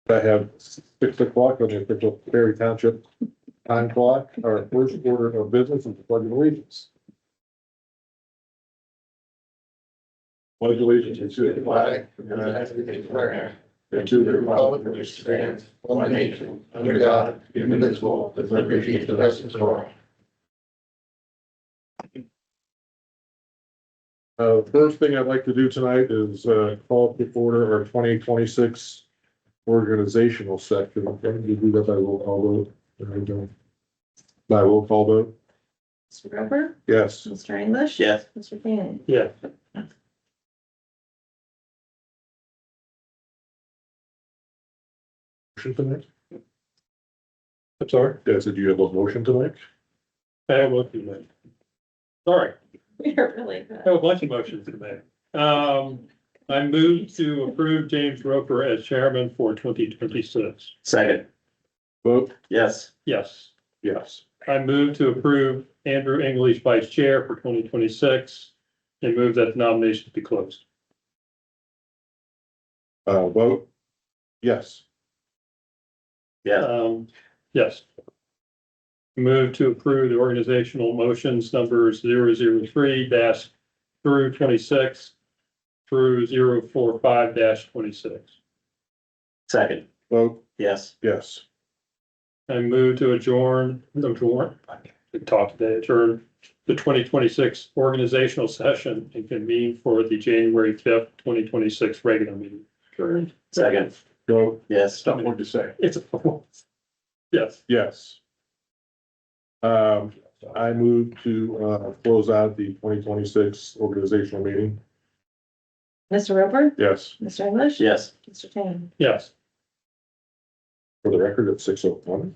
I have 6 o'clock on the official Perry Township time clock. Our first order of business is the pledge of allegiance. Pledge allegiance to the flag of the United States of America and to the republic which stands one nation under God, indivisible, with liberty and justice for all. First thing I'd like to do tonight is call to order our 2026 organizational section. I'm going to do that by roll call vote. There we go. By roll call vote. Mr. Roper? Yes. Mr. English? Yes. Mr. Fanning? Yeah. Motion tonight? I'm sorry. Yes, did you have a motion tonight? I have a motion to make. Sorry, You're really I good. have a bunch of motions to make. I move to approve James Roper as chairman for 2026. Second, Vote. yes. Yes. Yes. I move to approve Andrew English vice chair for 2026 and move that the nominations be closed. Vote. Yes. Yeah, Yes. Move to approve the organizational motions numbers 003 through 26 through 045 26. second, Vote. yes. Yes. I move to adjourn the 2026 organizational session and convene for the January 5th, 2026 regular meeting. Second, Vote. yes. Something more to say. It's a, yes. Yes. I move to close out the 2026 organizational meeting. Mr. Roper? Yes. Mr. English? Yes. Mr. Fanning? Yes. For the record, at 6:01.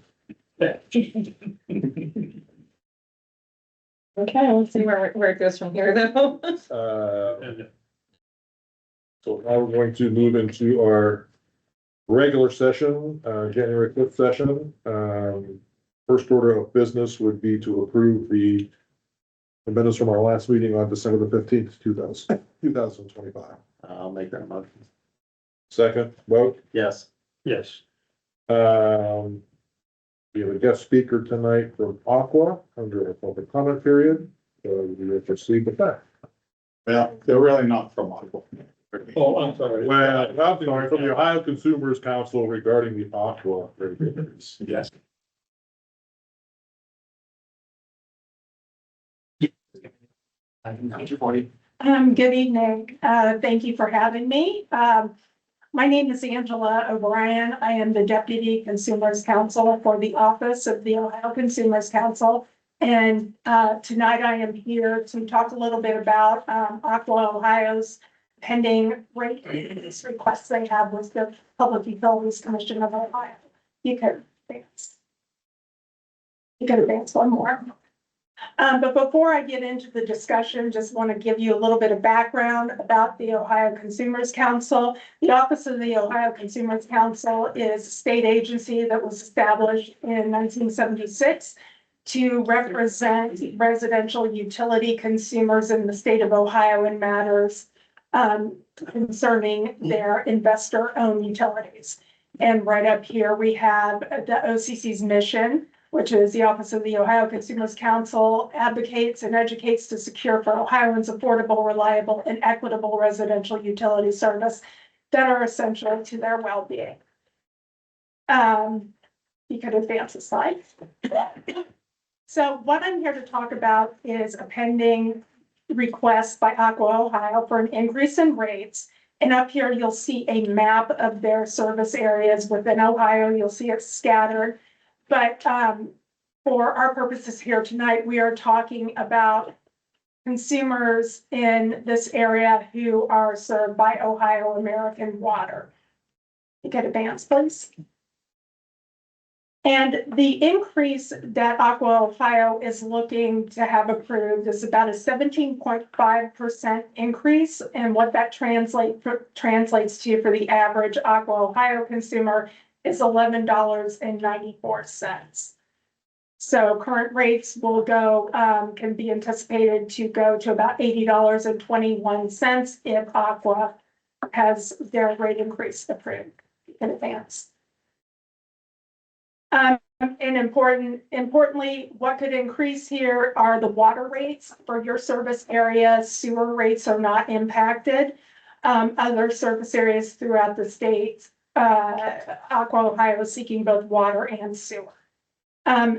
Okay, let's see where it goes from here, though. So now we're going to move into our regular session, January 5th session. First order of business would be to approve the minutes from our last meeting on December the 15th, 2025. I'll make that motion. Second, vote. Yes. Yes. We have a guest speaker tonight from Aqua under a public comment period. So we will proceed with that. Well, they're really not from Aqua. Oh, I'm sorry. Well, I'm sorry, from the Ohio Consumers Council regarding the Aqua regulations. Yes. Good evening. Thank you for having me. My name is Angela O'Brien. I am the Deputy Consumers Counsel for the Office of the Ohio Consumers Council. And tonight I am here to talk a little bit about Aqua Ohio's pending rate increase requests they have with the Public Utilities Commission of Ohio. You could advance one more. But before I get into the discussion, just want to give you a little bit of background about the Ohio Consumers Council. The Office of the Ohio Consumers Council is a state agency that was established in 1976 to represent residential utility consumers in the state of Ohio in matters concerning their investor-owned utilities. And right up here, we have the OCC's mission, which is the Office of the Ohio Consumers Council advocates and educates to secure for Ohioans affordable, reliable, and equitable residential utility service that are essential to their well-being. You could advance the slide. So what I'm here to talk about is a pending request by Aqua Ohio for an increase in rates. And up here, you'll see a map of their service areas within Ohio. You'll see it scattered. But for our purposes here tonight, we are talking about consumers in this area who are served by Ohio American Water. You can advance, please. And the increase that Aqua Ohio is looking to have approved is about a 17.5% increase. And what that translates to for the average Aqua Ohio consumer is $11.94. So current rates will go, can be anticipated to go to about $80.21 if Aqua has their rate increase approved in advance. And importantly, what could increase here are the water rates for your service area. Sewer rates are not impacted. Other service areas throughout the state, Aqua Ohio is seeking both water and sewer.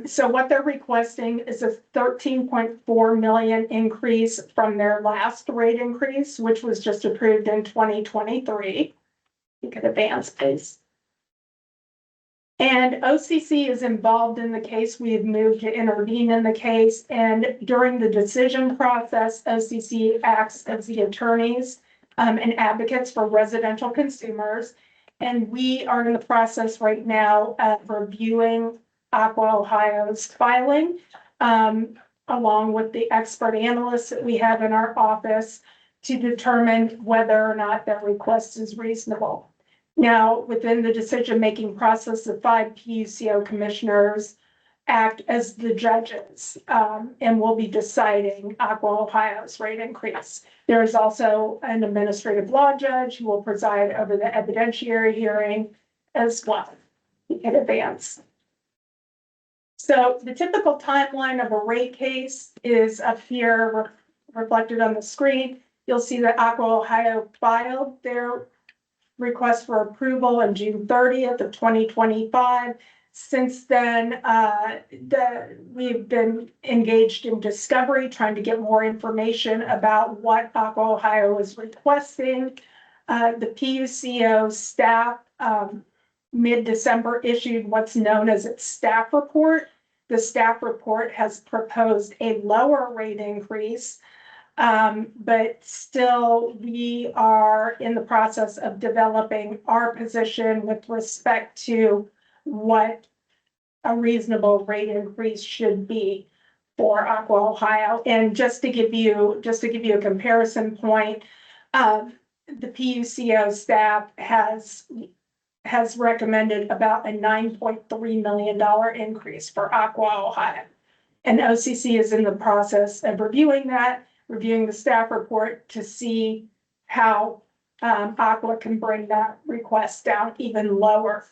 So what they're requesting is a 13.4 million increase from their last rate increase, which was just approved in 2023. You could advance, please. And OCC is involved in the case. We have moved to intervene in the case. And during the decision process, OCC acts as the attorneys and advocates for residential consumers. And we are in the process right now of reviewing Aqua Ohio's filing, along with the expert analysts that we have in our office to determine whether or not their request is reasonable. Now, within the decision-making process, the 5 PUCO commissioners act as the judges and will be deciding Aqua Ohio's rate increase. There is also an administrative law judge who will preside over the evidentiary hearing as well. You can advance. So the typical timeline of a rate case is up here reflected on the screen. You'll see that Aqua Ohio filed their request for approval on June 30th of 2025. Since then, we've been engaged in discovery, trying to get more information about what Aqua Ohio is requesting. The PUCO staff mid-December issued what's known as its staff report. The staff report has proposed a lower rate increase. But still, we are in the process of developing our position with respect to what a reasonable rate increase should be for Aqua Ohio. And just to give you a comparison point, the PUCO staff has recommended about a $9.3 million increase for Aqua Ohio. And OCC is in the process of reviewing the staff report to see how Aqua can bring that request down even lower.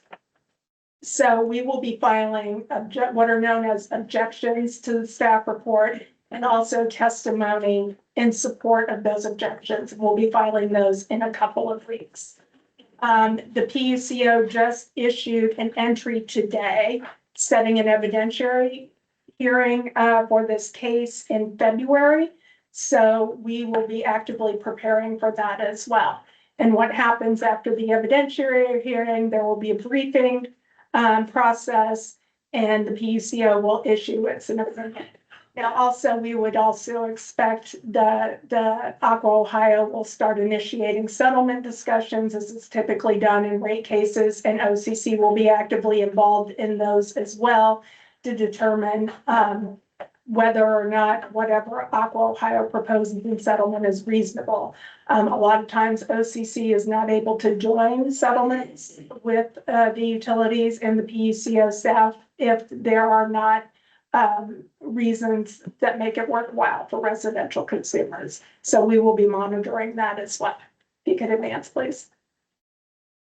So we will be filing what are known as objections to the staff report and also testimony in support of those objections. We'll be filing those in a couple of weeks. The PUCO just issued an entry today setting an evidentiary hearing for this case in February. So we will be actively preparing for that as well. And what happens after the evidentiary hearing, there will be a briefing process and the PUCO will issue its opinion. Now, also, we would also expect the Aqua Ohio will start initiating settlement discussions as is typically done in rate cases, and OCC will be actively involved in those as well to determine whether or not whatever Aqua Ohio proposes in settlement is reasonable. A lot of times OCC is not able to join settlements with the utilities and the PUCO staff if there are not reasons that make it worthwhile for residential consumers. So we will be monitoring that as well. If you could advance, please.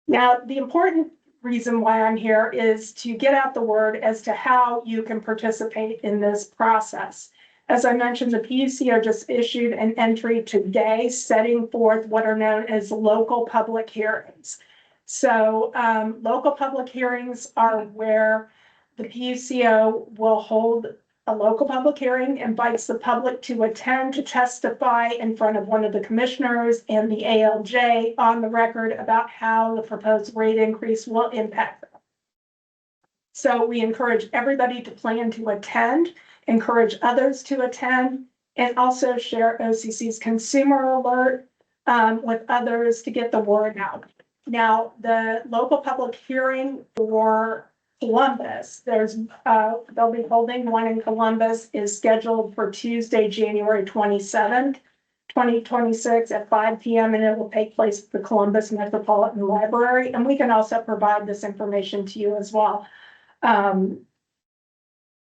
Now, the important reason why I'm here is to get out the word as to how you can participate in this process. As I mentioned, the PUCO just issued an entry today setting forth what are known as local public hearings. So local public hearings are where the PUCO will hold a local public hearing, invites the public to attend to testify in front of one of the commissioners and the ALJ on the record about how the proposed rate increase will impact them. So we encourage everybody to plan to attend, encourage others to attend, and also share OCC's consumer alert with others to get the word out. Now, the local public hearing for Columbus, they'll be holding one in Columbus, is scheduled for Tuesday, January 27th, 2026 at 5 p.m. and it will take place at the Columbus Metropolitan Library. And we can also provide this information to you as well. There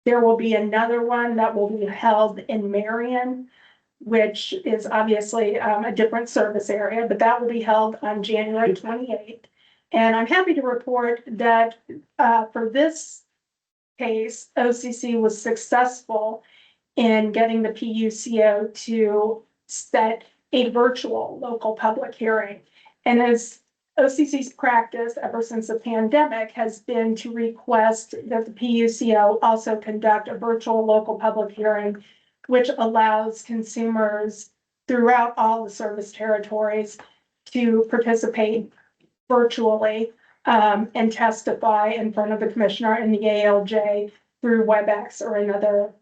will be another one that will be held in Marion, which is obviously a different service area, but that will be held on January 28th. And I'm happy to report that for this case, OCC was successful in getting the PUCO to set a virtual local public hearing. And as OCC's practice ever since the pandemic has been to request that the PUCO also conduct a virtual local public hearing, which allows consumers throughout all the service territories to participate virtually and testify in front of the commissioner in the ALJ through WebEx or another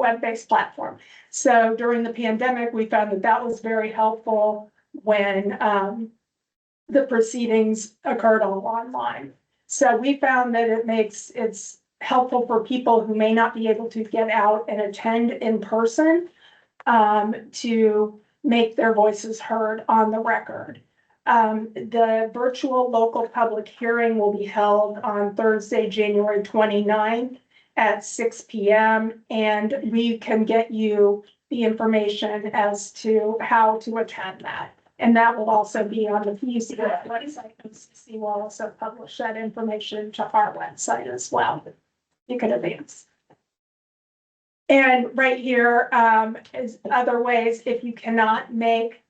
web-based platform. So during the pandemic, we found that that was very helpful when the proceedings occurred all online. So we found that it's helpful for people who may not be able to get out and attend in person to make their voices heard on the record. The virtual local public hearing will be held on Thursday, January 29th at 6 p.m. And we can get you the information as to how to attend that. And that will also be on the PUC website. OCC will also publish that information to our website as well. You can advance. And right here is other ways, if you cannot make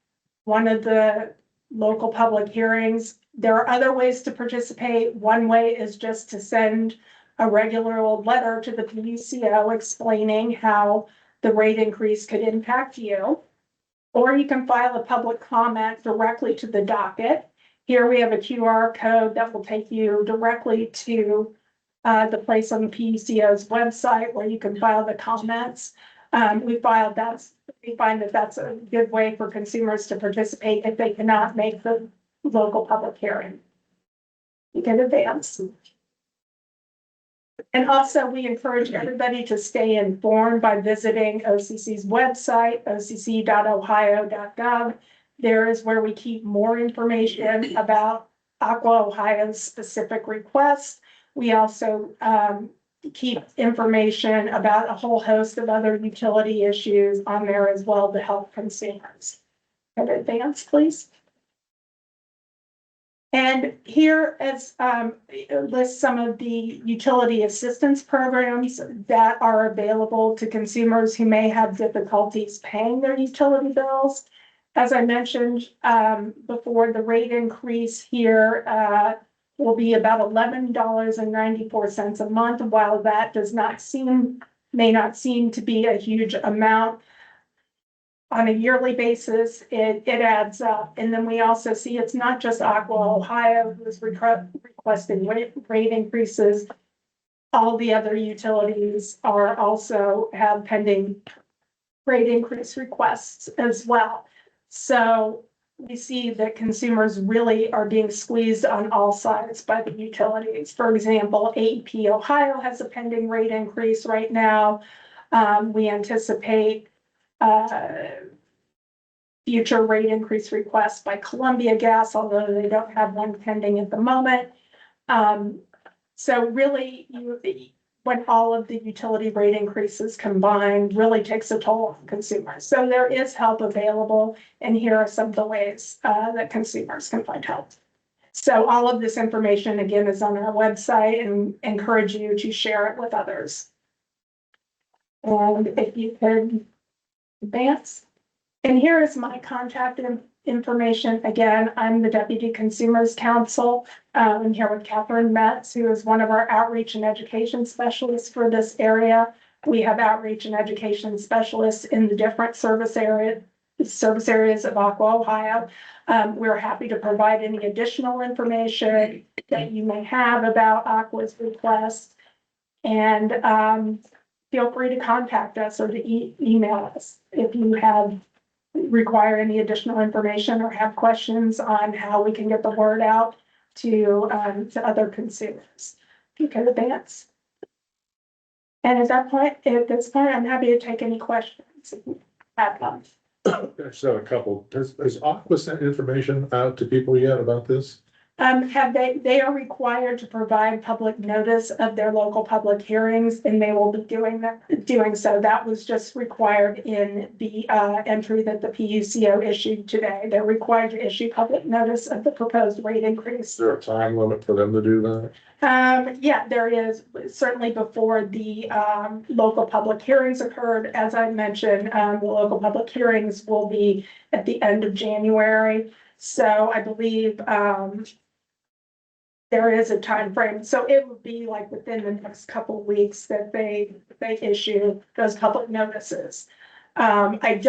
one of the local public hearings, there are other ways to participate. One way is just to send a regular old letter to the PUCO explaining how the rate increase could impact you. Or you can file a public comment directly to the docket. Here we have a QR code that will take you directly to the place on the PUCO's website where you can file the comments. We find that that's a good way for consumers to participate if they cannot make the local public hearing. You can advance. And also we encourage everybody to stay informed by visiting OCC's website, occ.ohio.gov. There is where we keep more information about Aqua Ohio's specific requests. We also keep information about a whole host of other utility issues on there as well to help consumers. Can advance, please. And here is lists some of the utility assistance programs that are available to consumers who may have difficulties paying their utility bills. As I mentioned before, the rate increase here will be about $11.94 a month. While that may not seem to be a huge amount, on a yearly basis, it adds up. And then we also see it's not just Aqua Ohio who's requesting rate increases. All the other utilities are also have pending rate increase requests as well. So we see that consumers really are being squeezed on all sides by the utilities. For example, AEP Ohio has a pending rate increase right now. We anticipate future rate increase requests by Columbia Gas, although they don't have one pending at the moment. So really, when all of the utility rate increases combined, really takes a toll on consumers. So there is help available, and here are some of the ways that consumers can find help. So all of this information, again, is on our website, and encourage you to share it with others. And if you could advance. And here is my contact information. Again, I'm the Deputy Consumers Counsel. I'm here with Catherine Metz, who is one of our outreach and education specialists for this area. We have outreach and education specialists in the different service areas of Aqua Ohio. We're happy to provide any additional information that you may have about Aqua's request. And feel free to contact us or to email us if you require any additional information or have questions on how we can get the word out to other consumers. You can advance. And at this point, I'm happy to take any questions if you have them. I just have a couple. Has Aqua sent information out to people yet about this? They are required to provide public notice of their local public hearings, and they will be doing so. That was just required in the entry that the PUCO issued today. They're required to issue public notice of the proposed rate Is increase. there a time limit for them to do that? Yeah, there is, certainly before the local public hearings occurred. As I mentioned, the local public hearings will be at the end of January. So I believe there is a time frame. So it would be like within the next couple of weeks that they issue those public notices. I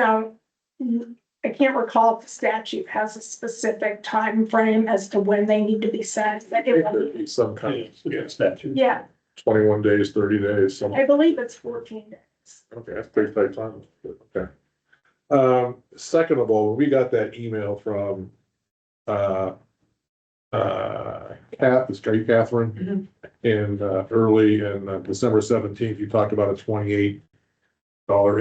can't recall if the statute has a specific time frame as to when they need to be sent, but it will There'd be some kind Yeah, statute. yeah, of 21 days, 30 days, something. I believe it's 14 days. Okay, that's pretty tight time. Okay. Second of all, we got that email from, Catherine, in, early in December 17th, you talked about a $28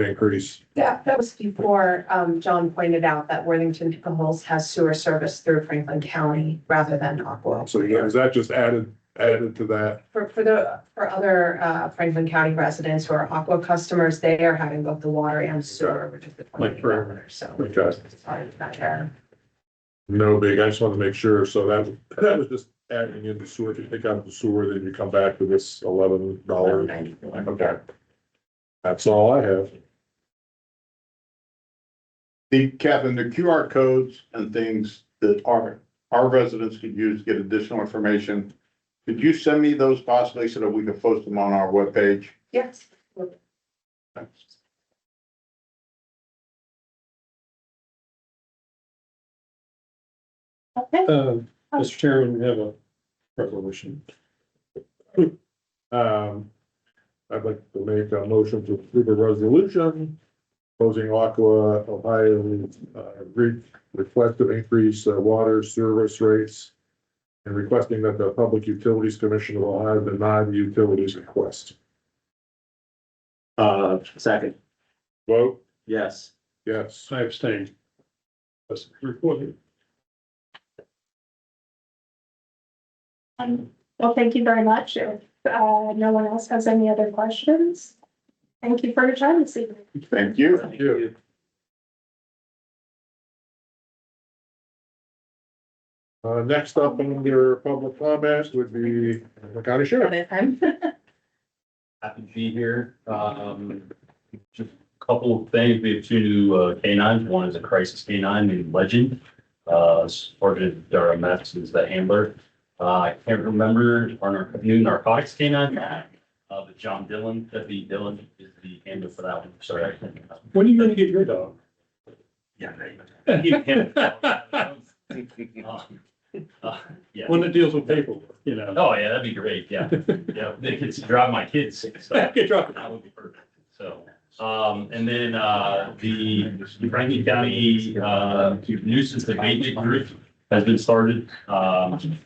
increase. That was before, John pointed out that Worthington Hills has sewer service through Franklin County rather than Aqua. So is that just added to that? For other, Franklin County residents who are Aqua customers, they are having both the water and sewer, which is the Like for- $28, so. Okay. Sorry, it's not there. No big, I just wanted to make sure, so that was just adding in the sewer, if you take out the sewer, then you come back to this $11. $11.94. Okay. That's all I have. Kevin, the QR codes and things that our residents could use to get additional information. Could you send me those possibly so that we can post them on our webpage? Yes. Okay, Mr. Chairman, we have a resolution. I'd like to make a motion to approve a resolution opposing Aqua Ohio, request to increase water service rates and requesting that the Public Utilities Commission of Ohio deny the utilities request. Second, Vote, yes. yes. I abstain. That's recorded. well, thank you very much. If no one else has any other questions, thank you for your time this evening. Thank you. Thank you. Next up under public comments would be the county sheriff. Happy to be here. Just a couple of things. We have two new canines. One is a crisis canine named Legend. Sergeant Metz is the handler. I can't remember our new narcotics canine. But John Dillon, Deputy Dillon is the handler for that one. Sorry, I can't remember. When are you gonna get your dog? Yeah. Give him- Yeah. One that deals with paperwork, you know. Oh, yeah, that'd be great. Yeah. Yeah, they could drive my kids. So. Good job. That would be perfect. So, and then, the Franklin County, nuisance abatement group has been started.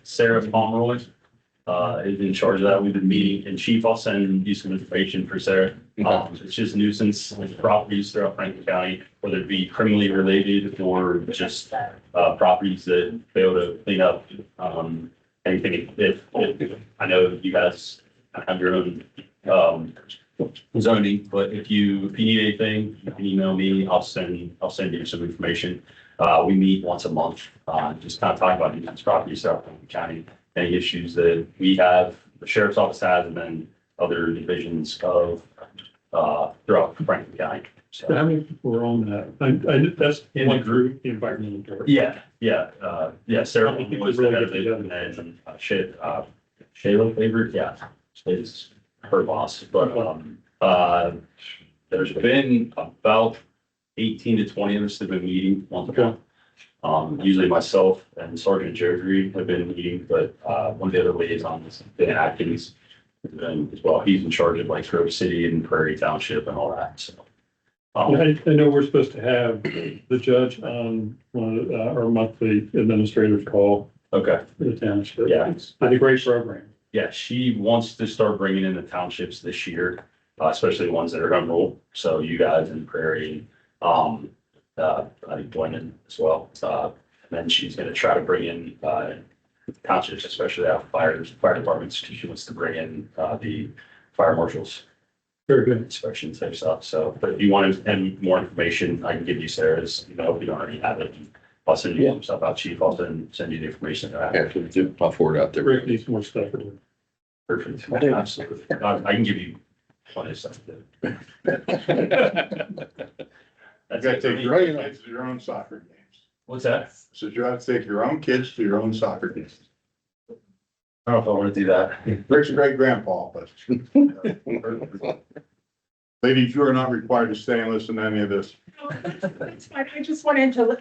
Sarah Pomeroy, is in charge of that. We've been meeting, and Chief, I'll send you some information for Sarah. It's just nuisance properties throughout Franklin County, whether it be criminally related or just, properties that fail to clean up. Anything, if I know you guys have your own, zoning, but if you need anything, you can email me. I'll send you some information. We meet once a month, just kind of talk about these properties throughout Franklin County, any issues that we have, the sheriff's office has, and then other divisions of, throughout Franklin County. So how many people are on that? I that's In one the group, the environmental director. Yeah, Sarah I think was we the really head of get it, and then, Shayla favorite, yeah, is her boss, but, there's been about 18 to 20 of us that have been meeting once a month. Usually myself and Sergeant Jodry have been meeting, but, one of the other liaisons, Dan Atkins, as well, he's in charge of like Grove City and Prairie Township and all that, so. I know we're supposed to have the judge on one of our monthly administrators call Okay, for the township. Yeah. It's a great program. yeah, she wants to start bringing in the townships this year, especially the ones that are home rule, so you guys in Prairie, I think Glennon as well. And then she's gonna try to bring in, townships, especially out fire departments, she wants to bring in, the fire marshals. Very good. Inspections and stuff, so, but if you want any more information, I can give you Sarah's, you know, if you don't already have it. I'll send you some stuff out, chief, I'll send you the information that I have. I'll forward it out there. Rick needs more stuff. Perfect, absolutely, I can give you plenty of stuff. You That's gotta it for take me. your own kids to your own soccer games. What's that? So you have to take your own kids to your own soccer games. I don't know if I want to do that. Rick's a great grandpa, but. Ladies, you are not required to stay and listen to any of this. That's fine. I just wanted to,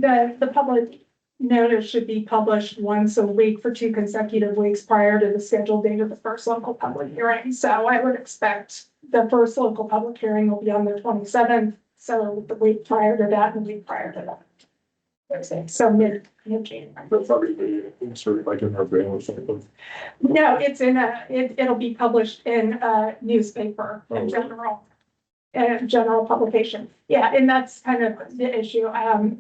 the public notice should be published once a week for 2 consecutive weeks prior to the scheduled date of the first local public hearing. So I would expect the first local public hearing will be on the 27th. So the week prior to that and the week prior to that. So mid-January. Sort of like in our bill or something. No, it's it'll be published in a newspaper in general publication. Yeah, and that's kind of the issue.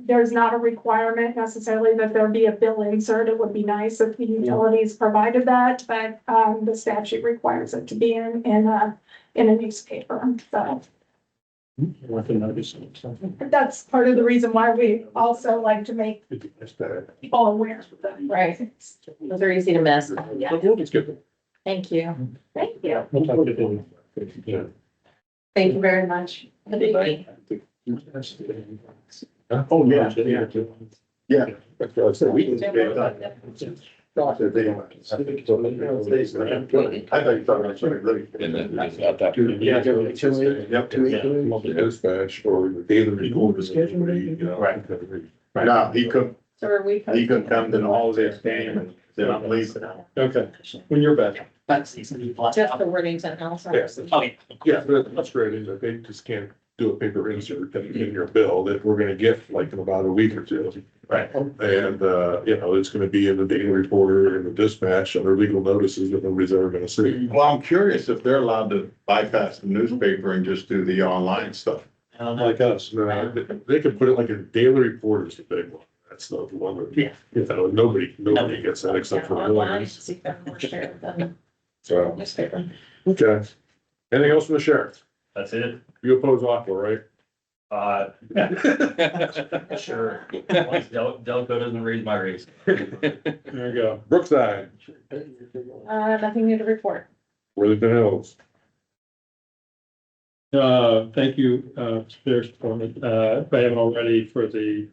There's not a requirement necessarily that there be a bill insert. It would be nice if the utilities provided that, but the statute requires it to be in a newspaper. So that's part of the reason why we also like to make people aware of that. Right. Those are easy to miss. Yeah. It's good. Thank you. Thank you. Thank you very much. Oh, yeah. Yeah. We can. I thought you were talking about something really. And then that's not that. Yep. Dispatch or the daily report schedule, you know. Right. No, he could So are we? come to the holidays game and then I'm leaving. Okay, when you're back. Just the Worthington House. Yes. Yeah, but that's great, is that they just can't do a paper insert in your bill that we're gonna get like in about a week or two. Right. And, you know, it's gonna be in the daily reporter and the dispatch under legal notices that nobody's ever gonna see. Well, I'm curious if they're allowed to bypass the newspaper and just do the online stuff. Like us. They could put it like a daily report is the big one. That's not the one that, you know, nobody gets that except for Online, lawyers. see if they're more shared than So, newspaper. okay. Anything else from the sheriff? That's it. You oppose Aqua, right? Sure. Once Delco doesn't raise my raise. There you go. Brookside, Nothing new to report. Worthington Hills. Thank you, Sheriff's Department, if I haven't already, for the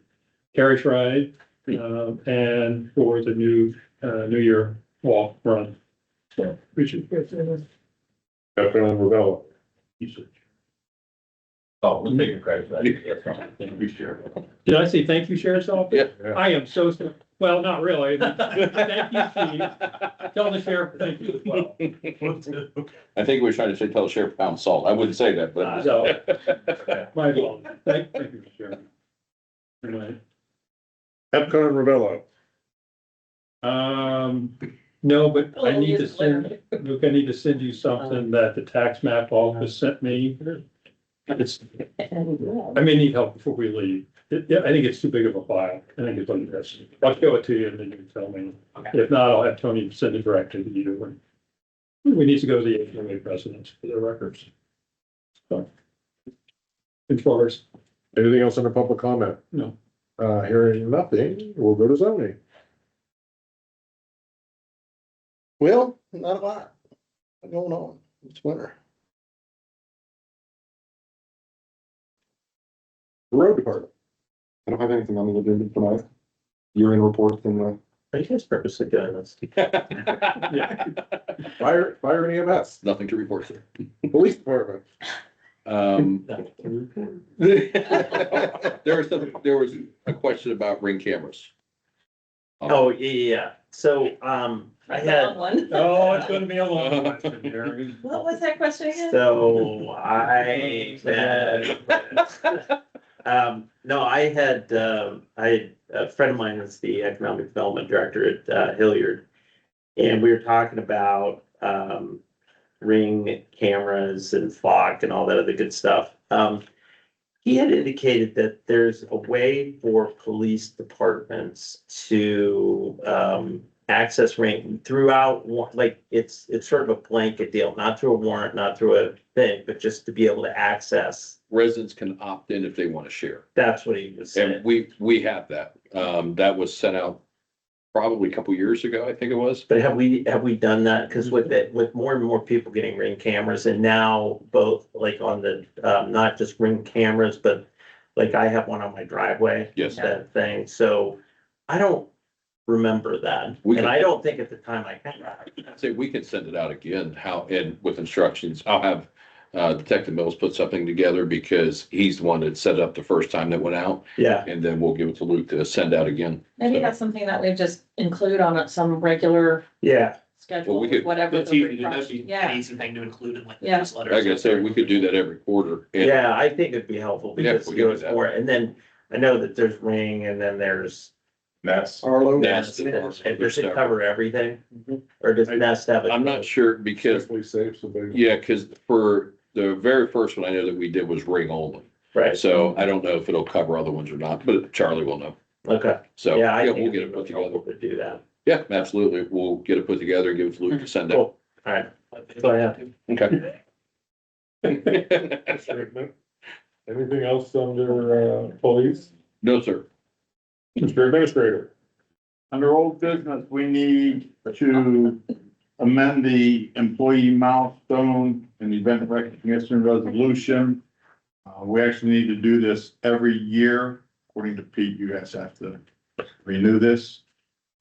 carriage ride, and for the New Year walk run. So, appreciate it. Captain Ravello. Oh, we'll take your credit for that. Thank you, Sheriff. Did I say thank you, Sheriff's Office? Yeah. I am so, well, not really. Thank you, Chief. Tell the sheriff thank you as well. I think we were trying to say, tell the sheriff pound salt. I wouldn't say that, but. So, my fault. Thank you, Sheriff. Anyway. Epcot and Ravello. No, but I need to send, Luke, I need to send you something that the tax map office sent me. It's, I may need help before we leave. Yeah, I think it's too big of a file. I think it's like this. I'll show it to you and then you can tell me. If not, I'll have Tony send it directly to you. We need to go to the HOA presidents for their records. So. As far as, Anything else under public comment? No. Hearing nothing, we'll go to zoning. Well, not a lot going on. It's winter. Road department. I don't have anything on the agenda tonight. Year-end reports and Are you guys purposely doing this? Fire and EMS, Nothing to report, sir. police department. There was a question about ring cameras. Oh, yeah. So, I had, One. oh, it's gonna be a long one. Gary. What was that question again? so I had, no, I had a friend of mine is the economic development director at Hilliard. And we were talking about, ring cameras and flock and all that other good stuff. He had indicated that there's a way for police departments to, access rank throughout, like, it's sort of a blanket deal, not through a warrant, not through a thing, but just to be able to access. Residents can opt in if they want to share. That's what he was saying. And we have that. That was sent out probably a couple years ago, I think it was. But have we done that? Cause with it, with more and more people getting Ring cameras and now both like on the, not just Ring cameras, but like I have one on my driveway. Yes. That thing. So I don't remember that. We And can- I don't think at the time I had. I'd say we can send it out again, and with instructions. I'll have Detective Mills put something together because he's the one that set it up the first time that went out. Yeah. And then we'll give it to Luke to send out again. Maybe that's something that we just include on some regular Yeah. Well, schedule, we could- whatever. That's the easy, that'd refresh- be an Yeah, easy thing to include in like the Yeah. newsletter. Like I said, we could do that every quarter. And Yeah, I think it'd be helpful Yeah, because we it can do goes that. more. And then I know that there's Ring and then there's That's, Arlo. Nest. And does it cover everything? Or does Nest have it? I'm not sure because, Definitely safe, so they. yeah, because for the very first one I know that we did was Ring only. Right, So I don't know if it'll cover other ones or not, but Charlie will know. okay. So, Yeah, I yeah, think we'll get it'd it be put really together. helpful to do that. Yeah, absolutely. We'll get it put together and give it to Luke to send out. Cool. All right. That's all I have. Okay. Anything else under, police? No, sir. Mr. Administrator? under old business, we need to amend the employee milestone and event recognition resolution. We actually need to do this every year. According to Pete, you guys have to renew this.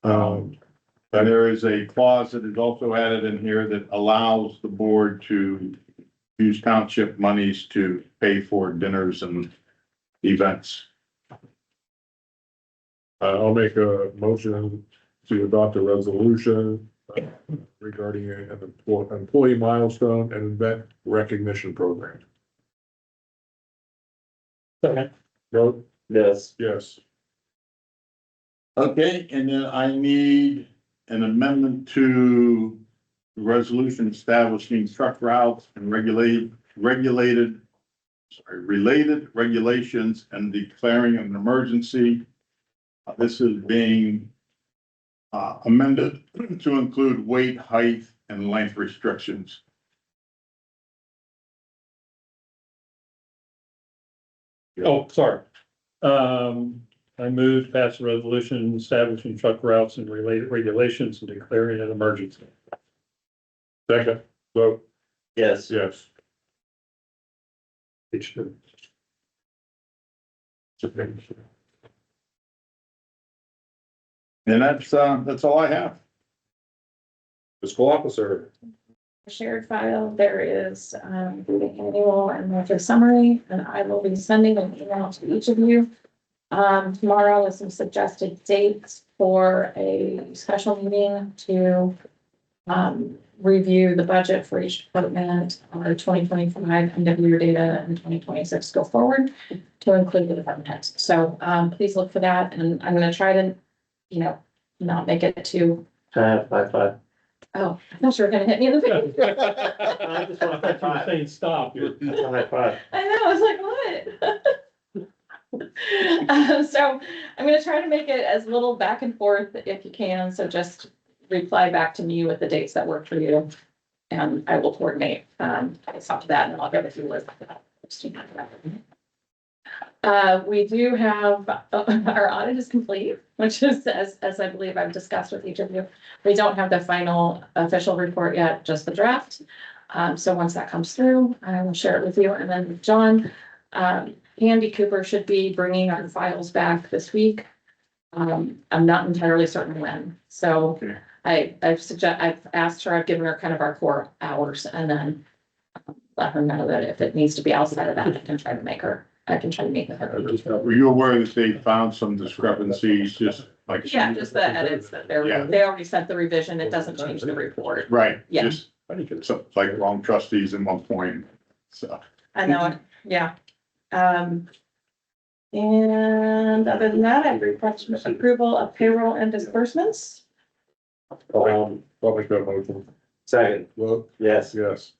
And there is a clause that is also added in here that allows the board to use township monies to pay for dinners and events. I'll make a motion to adopt a resolution regarding an employee milestone and event recognition program. Okay. Vote Yes. yes. Okay, and then I need an amendment to the resolution establishing truck routes and related regulations and declaring an emergency. This is being amended to include weight, height, and length restrictions. Oh, sorry. I moved past the resolution establishing truck routes and related regulations and declaring an emergency. Second, vote Yes. yes. Page two. And that's all I have. Fiscal officer, shared file, there is, the annual and monthly summary, and I will be sending an email to each of you. Tomorrow with some suggested dates for a special meeting to, review the budget for each department, our 2025 end of year data and 2026 go forward to include the department heads. So, please look for that, and I'm gonna try to, not make it too, 5-5. oh, I thought you were gonna hit me in the face. I just want to, you were saying stop. You're- 5-5. I know, I was like, what? So I'm gonna try to make it as little back and forth if you can, so just reply back to me with the dates that work for you. And I will coordinate, based off of that, and I'll get with you with that. We do have, our audit is complete, which is, as I believe I've discussed with each of you. We don't have the final official report yet, just the draft. So once that comes through, I will share it with you. And then John, Andy Cooper should be bringing our files back this week. I'm not entirely certain when, so I've asked her, I've given her kind of our core hours, and then let her know that if it needs to be outside of that, I can try to meet with her. Were you aware that they found some discrepancies, just like? Yeah, just the edits that Yeah. they already sent the revision, it doesn't change the report. Right, Yeah. just so like wrong trustees at one point, so. I know it, yeah. And other than that, I've requested approval of payroll and disbursements. I'll make that motion. Second. Vote Yes. yes.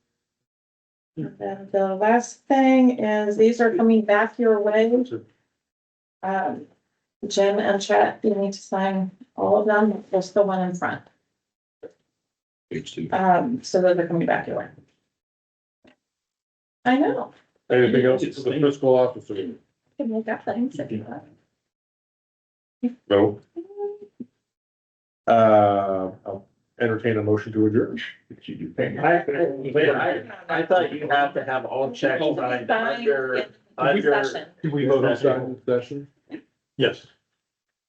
And then the last thing is, these are coming back your way. Jim and Chet, you need to sign all of them, just the one in front, Page 2. so that they're coming back your way. I know, Anything else for the fiscal officer? you can look up things if you want. No. I'll entertain a motion to adjourn. I thought you have to have all checks signed under, Session. Did we vote on Second session. Yes.